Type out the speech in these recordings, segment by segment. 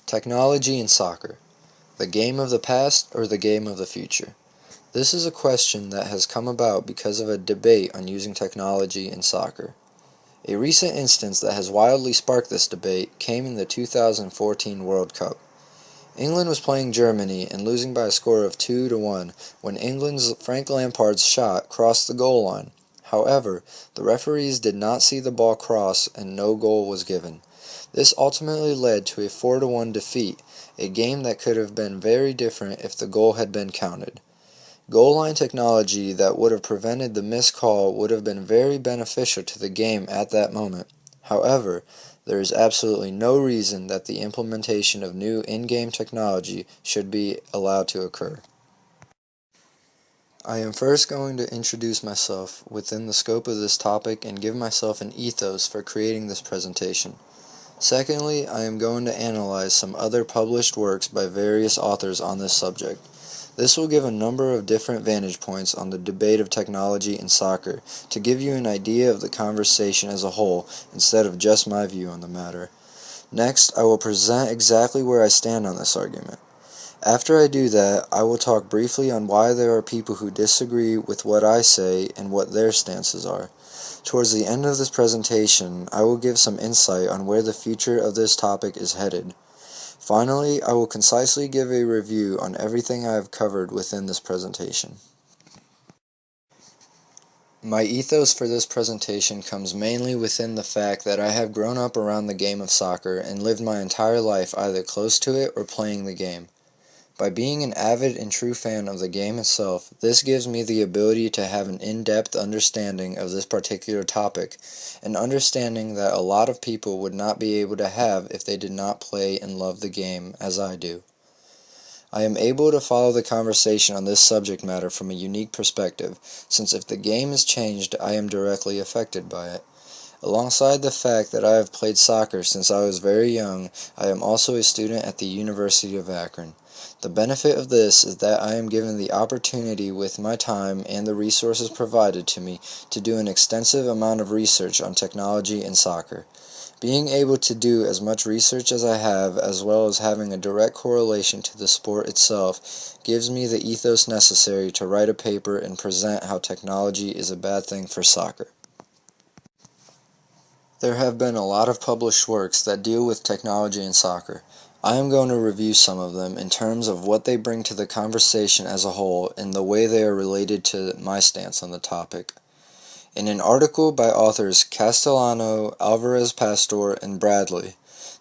Technology in soccer. The game of the past or the game of the future? This is a question that has come about because of a debate on using technology in soccer. A recent instance that has wildly sparked this debate came in the 2014 World Cup. England was playing Germany and losing by a score of 2-1 when England's Frank Lampard's shot crossed the goal line. However, the referees did not see the ball cross and no goal was given. This ultimately led to a 4-1 defeat, a game that could have been very different if the goal had been counted. Goal line technology that would have prevented the missed call would have been very beneficial to the game at that moment. However, there is absolutely no reason that the implementation of new in-game technology should be allowed to occur. I am first going to introduce myself within the scope of this topic and give myself an ethos for creating this presentation. Secondly, I am going to analyze some other published works by various authors on this subject. This will give a number of different vantage points on the debate of technology in soccer to give you an idea of the conversation as a whole instead of just my view on the matter. Next, I will present exactly where I stand on this argument. After I do that, I will talk briefly on why there are people who disagree with what I say and what their stances are. Towards the end of this presentation, I will give some insight on where the future of this topic is headed. Finally, I will concisely give a review on everything I have covered within this presentation. My ethos for this presentation comes mainly within the fact that I have grown up around the game of soccer and lived my entire life either close to it or playing the game. By being an avid and true fan of the game itself, this gives me the ability to have an in-depth understanding of this particular topic, an understanding that a lot of people would not be able to have if they did not play and love the game as I do. I am able to follow the conversation on this subject matter from a unique perspective, since if the game is changed, I am directly affected by it. Alongside the fact that I have played soccer since I was very young, I am also a student at the University of Akron. The benefit of this is that I am given the opportunity with my time and the resources provided to me to do an extensive amount of research on technology in soccer. Being able to do as much research as I have, as well as having a direct correlation to the sport itself, gives me the ethos necessary to write a paper and present how technology is a bad thing for soccer. There have been a lot of published works that deal with technology in soccer. I am going to review some of them in terms of what they bring to the conversation as a whole and the way they are related to my stance on the topic. In an article by authors Castellano, Alvarez-Pastor, and Bradley,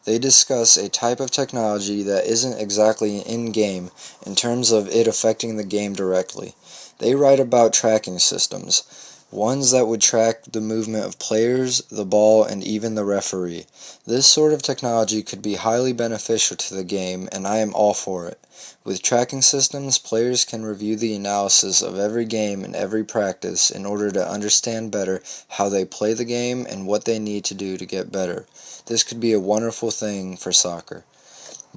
they discuss a type of technology that isn't exactly in-game in terms of it affecting the game directly. They write about tracking systems, ones that would track the movement of players, the ball, and even the referee. This sort of technology could be highly beneficial to the game, and I am all for it. With tracking systems, players can review the analysis of every game and every practice in order to understand better how they play the game and what they need to do to get better. This could be a wonderful thing for soccer.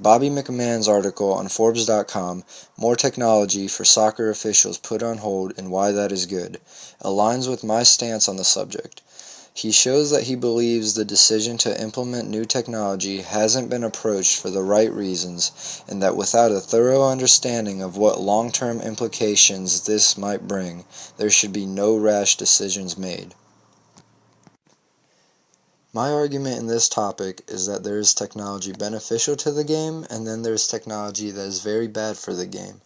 Bobby McMahon's article on Forbes.com, More Technology for Soccer Officials Put on Hold and Why That Is Good, aligns with my stance on the subject. He shows that he believes the decision to implement new technology hasn't been approached for the right reasons, and that without a thorough understanding of what long-term implications this might bring, there should be no rash decisions made. My argument in this topic is that there is technology beneficial to the game, and then there is technology that is very bad for the game.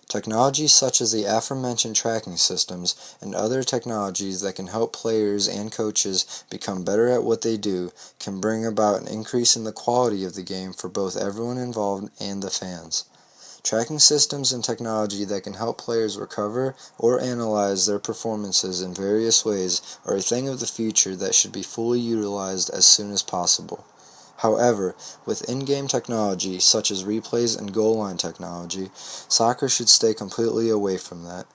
Technology such as the aforementioned tracking systems and other technologies that can help players and coaches become better at what they do can bring about an increase in the quality of the game for both everyone involved and the fans. Tracking systems and technology that can help players recover or analyze their performances in various ways are a thing of the future that should be fully utilized as soon as possible. However, with in-game technology such as replays and goal line technology, soccer should stay completely away from that.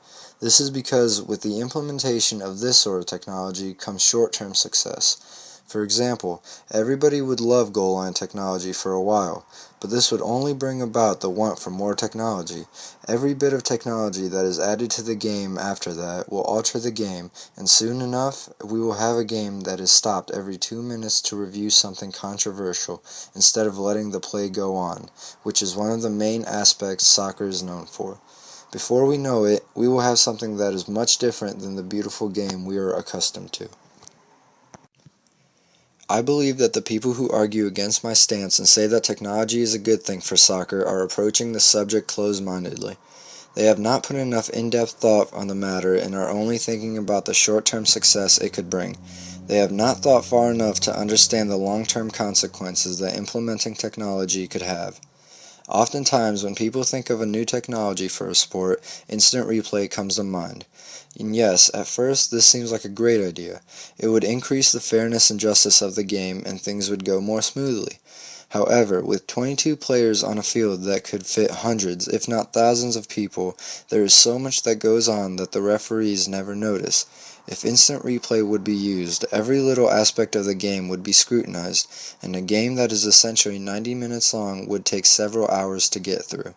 This is because with the implementation of this sort of technology comes short-term success. For example, everybody would love goal line technology for a while, but this would only bring about the want for more technology. Every bit of technology that is added to the game after that will alter the game, and soon enough we will have a game that is stopped every 2 minutes to review something controversial instead of letting the play go on, which is one of the main aspects soccer is known for. Before we know it, we will have something that is much different than the beautiful game we are accustomed to. I believe that the people who argue against my stance and say that technology is a good thing for soccer are approaching the subject closed-mindedly. They have not put enough in-depth thought on the matter and are only thinking about the short-term success it could bring. They have not thought far enough to understand the long-term consequences that implementing technology could have. Oftentimes, when people think of a new technology for a sport, instant replay comes to mind. And yes, at first this seems like a great idea. It would increase the fairness and justice of the game and things would go more smoothly. However, with 22 players on a field that could fit hundreds, if not thousands of people, there is so much that goes on that the referees never notice. If instant replay would be used, every little aspect of the game would be scrutinized, and a game that is essentially 90 minutes long would take several hours to get through.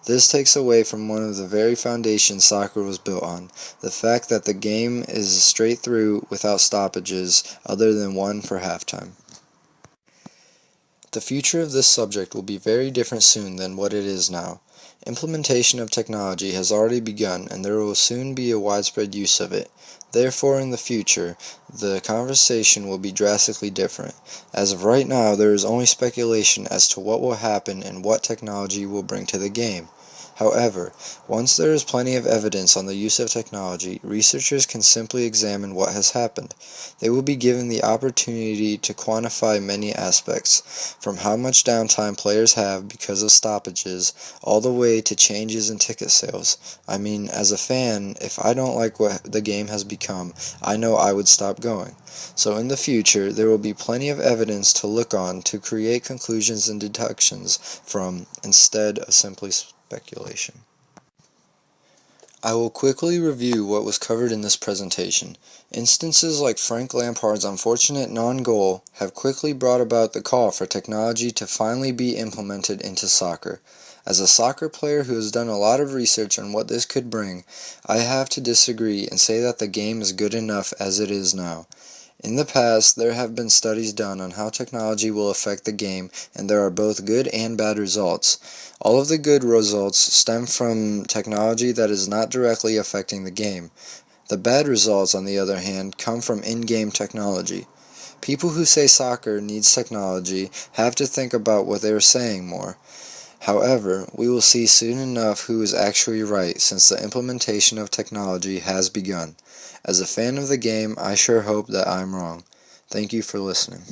This takes away from one of the very foundations soccer was built on, the fact that the game is straight through without stoppages other than one for halftime. The future of this subject will be very different soon than what it is now. Implementation of technology has already begun and there will soon be a widespread use of it. Therefore, in the future, the conversation will be drastically different. As of right now, there is only speculation as to what will happen and what technology will bring to the game. However, once there is plenty of evidence on the use of technology, researchers can simply examine what has happened. They will be given the opportunity to quantify many aspects, from how much downtime players have because of stoppages, all the way to changes in ticket sales. I mean, as a fan, if I don't like what the game has become, I know I would stop going. So in the future, there will be plenty of evidence to look on to create conclusions and deductions from, instead of simply speculation. I will quickly review what was covered in this presentation. Instances like Frank Lampard's unfortunate non-goal have quickly brought about the call for technology to finally be implemented into soccer. As a soccer player who has done a lot of research on what this could bring, I have to disagree and say that the game is good enough as it is now. In the past, there have been studies done on how technology will affect the game, and there are both good and bad results. All of the good results stem from technology that is not directly affecting the game. The bad results, on the other hand, come from in-game technology. People who say soccer needs technology have to think about what they are saying more. However, we will see soon enough who is actually right, since the implementation of technology has begun. As a fan of the game, I sure hope that I'm wrong. Thank you for listening.